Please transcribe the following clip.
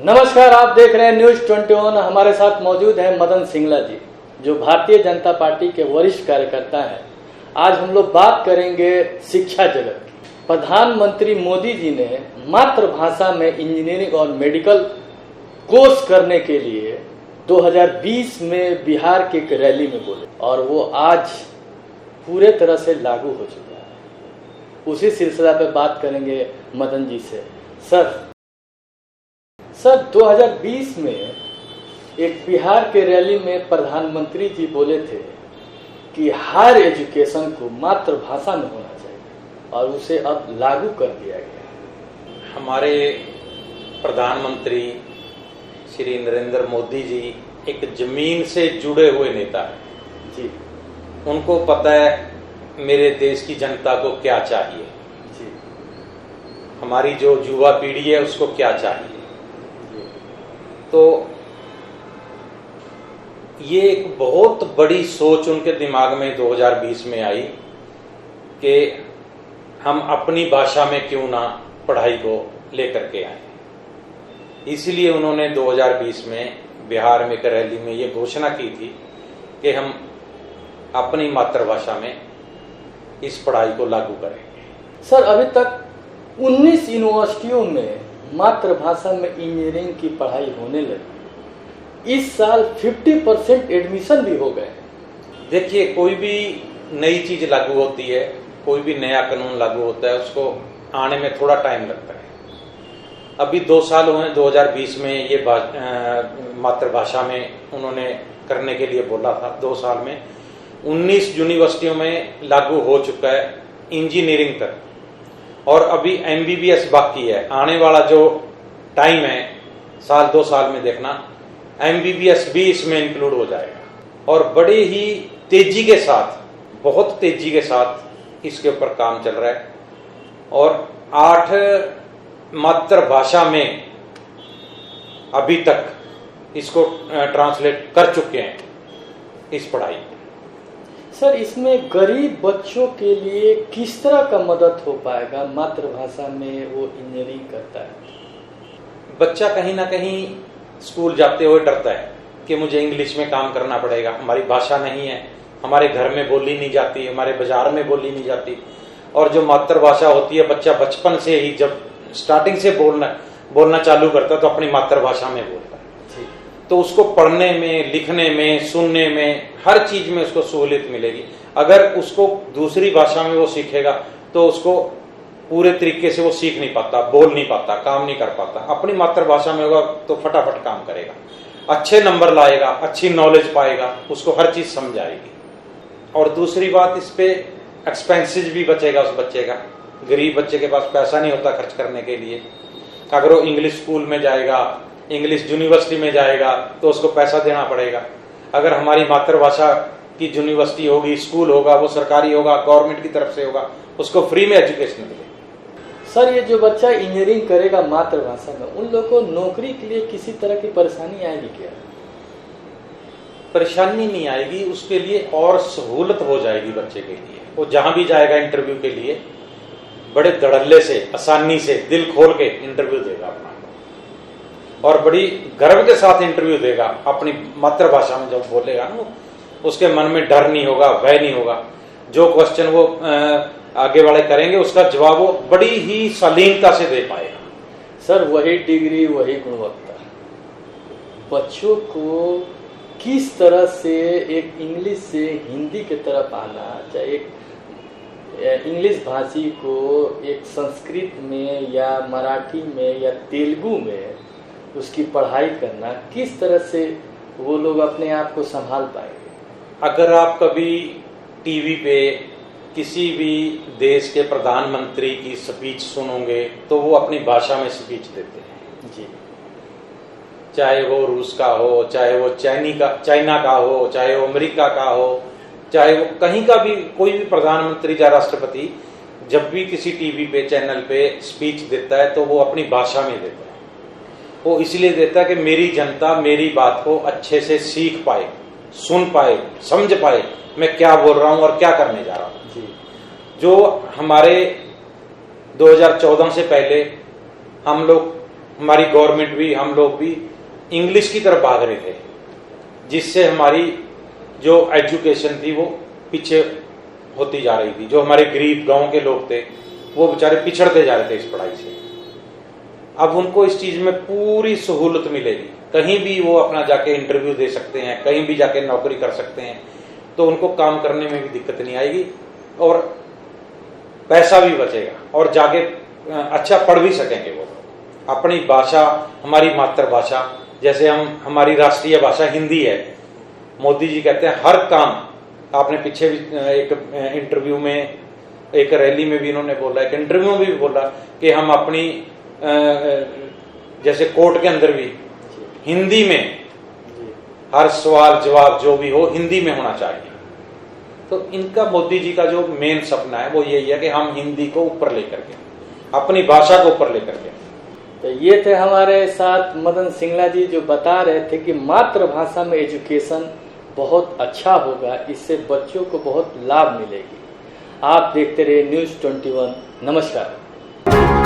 नमस्कार, आप देख रहे हैं न्यूज 21। हमारे साथ मौजूद है मदन सिंगला जी, जो भारतीय जनता पार्टी के वरिष्ठ कार्यकर्ता हैं। आज हम लोग बात करेंगे शिक्षा जगत की। प्रधानमंत्री मोदी जी ने मातृभाषा में इंजीनियरिंग और मेडिकल कोर्स करने के लिए 2020 में बिहार की एक रैली में बोले, और वो आज पूरे तरह से लागू हो चुका है। उसी सिलसिला पे बात करेंगे मदन जी से। सर 2020 में एक बिहार के रैली में प्रधानमंत्री जी बोले थे कि हायर एजुकेशन को मातृभाषा में होना चाहिए, और उसे अब लागू कर दिया गया। हमारे प्रधानमंत्री श्री नरेंद्र मोदी जी एक जमीन से जुड़े हुए नेता हैं जी। उनको पता है मेरे देश की जनता को क्या चाहिए जी। हमारी जो युवा पीढ़ी है उसको क्या चाहिए। तो ये एक बहुत बड़ी सोच उनके दिमाग में 2020 में आई कि हम अपनी भाषा में क्यों ना पढ़ाई को लेकर के आए। इसलिए उन्होंने 2020 में बिहार में एक रैली में ये घोषणा की थी कि हम अपनी मातृभाषा में इस पढ़ाई को लागू करेंगे। सर, अभी तक 19 यूनिवर्सिटियों में मातृभाषा में इंजीनियरिंग की पढ़ाई होने लगी। इस साल 50% एडमिशन भी हो गए। देखिए, कोई भी नई चीज लागू होती है, कोई भी नया कानून लागू होता है, उसको आने में थोड़ा टाइम लगता है। अभी 2 साल हुए, 2020 में ये मातृभाषा में उन्होंने करने के लिए बोला था। 2 साल में 19 यूनिवर्सिटियों में लागू हो चुका है इंजीनियरिंग तक, और अभी MBBS बाकी है। आने वाला जो टाइम है, 1-2 साल में देखना, MBBS भी इसमें इंक्लूड हो जाएगा। और बड़े ही तेजी के साथ, बहुत तेजी के साथ इसके ऊपर काम चल रहा है। और 8 मातृभाषा में अभी तक इसको ट्रांसलेट कर चुके हैं इस पढ़ाई। सर, इसमें गरीब बच्चों के लिए किस तरह का मदद हो पाएगा? मातृभाषा में वो इंजीनियरिंग करता है, बच्चा कहीं ना कहीं स्कूल जाते हुए डरता है कि मुझे इंग्लिश में काम करना पड़ेगा, हमारी भाषा नहीं है, हमारे घर में बोली नहीं जाती, हमारे बाजार में बोली नहीं जाती। और जो मातृभाषा होती है, बच्चा बचपन से ही जब स्टार्टिंग से बोलना चालू करता है तो अपनी मातृभाषा में बोलता है। तो उसको पढ़ने में, लिखने में, सुनने में, हर चीज में उसको सहूलियत मिलेगी। अगर उसको दूसरी भाषा में वो सीखेगा तो उसको पूरे तरीके से वो सीख नहीं पाता, बोल नहीं पाता, काम नहीं कर पाता। अपनी मातृभाषा में होगा तो फटाफट काम करेगा, अच्छे नंबर लाएगा, अच्छी नॉलेज पाएगा, उसको हर चीज समझ आएगी। और दूसरी बात, इस पे एक्सपेंसेस भी बचेगा उस बच्चे का। गरीब बच्चे के पास पैसा नहीं होता खर्च करने के लिए। अगर वो इंग्लिश स्कूल में जाएगा, इंग्लिश यूनिवर्सिटी में जाएगा, तो उसको पैसा देना पड़ेगा। अगर हमारी मातृभाषा की यूनिवर्सिटी होगी, स्कूल होगा, वो सरकारी होगा, गवर्नमेंट की तरफ से होगा, उसको फ्री में एजुकेशन मिलेगी। सर, ये जो बच्चा इंजीनियरिंग करेगा मातृभाषा में, उन लोगों को नौकरी के लिए किसी तरह की परेशानी आएगी क्या? परेशानी नहीं आएगी, उसके लिए और सहूलत हो जाएगी बच्चे के लिए। वो जहां भी जाएगा इंटरव्यू के लिए, बड़े धड़ल्ले से, आसानी से, दिल खोल के इंटरव्यू देगा अपना, और बड़ी गर्व के साथ इंटरव्यू देगा। अपनी मातृभाषा में जब बोलेगा ना, उसके मन में डर नहीं होगा, भय नहीं होगा। जो क्वेश्चन वो आगे वाले करेंगे, उसका जवाब वो बड़ी ही शालीनता से दे पाएगा। सर, वही डिग्री, वही गुणवत्ता। बच्चों को किस तरह से एक इंग्लिश से हिंदी की तरफ आना, चाहे एक इंग्लिश भाषी को एक संस्कृत में या मराठी में या तेलुगु में उसकी पढ़ाई करना, किस तरह से वो लोग अपने आप को संभाल पाएंगे? अगर आप कभी टीवी पे किसी भी देश के प्रधानमंत्री की स्पीच सुनोगे तो वो अपनी भाषा में स्पीच देते हैं जी। चाहे वो रूस का हो, चाहे वो चाइना का हो, चाहे वो अमेरिका का हो, चाहे वो कहीं का भी कोई भी प्रधानमंत्री या राष्ट्रपति जब भी किसी टीवी पे, चैनल पे स्पीच देता है तो वो अपनी भाषा में देता है। वो इसलिए देता है कि मेरी जनता मेरी बात को अच्छे से सीख पाए, सुन पाए, समझ पाए, मैं क्या बोल रहा हूं और क्या करने जा रहा हूं। जो हमारे 2014 से पहले हम लोग हमारी गवर्नमेंट भी, हम लोग भी इंग्लिश की तरफ भाग रहे थे, जिससे हमारी जो एजुकेशन थी वो पीछे होती जा रही थी। जो हमारे गरीब गांव के लोग थे वो बेचारे पिछड़ते जा रहे थे इस पढ़ाई से। अब उनको इस चीज में पूरी सहूलत मिलेगी, कहीं भी वो अपना जाके इंटरव्यू दे सकते हैं, कहीं भी जाके नौकरी कर सकते हैं, तो उनको काम करने में भी दिक्कत नहीं आएगी और पैसा भी बचेगा और जाके अच्छा पढ़ भी सकेंगे वो। अपनी भाषा, हमारी मातृभाषा, जैसे हमारी राष्ट्रीय भाषा हिंदी है। मोदी जी कहते हैं हर काम, आपने पीछे भी एक इंटरव्यू में, एक रैली में भी इन्होंने बोला, एक इंटरव्यू में भी बोला कि हम अपनी जैसे कोर्ट के अंदर भी हिंदी में हर सवाल जवाब जो भी हो हिंदी में होना चाहिए। तो इनका, मोदी जी का जो मेन सपना है वो यही है कि हम हिंदी को ऊपर लेकर के, अपनी भाषा को ऊपर लेकर के। तो ये थे हमारे साथ मदन सिंगला जी, जो बता रहे थे कि मातृभाषा में एजुकेशन बहुत अच्छा होगा, इससे बच्चों को बहुत लाभ मिलेगी। आप देखते रहिए News 21। नमस्कार।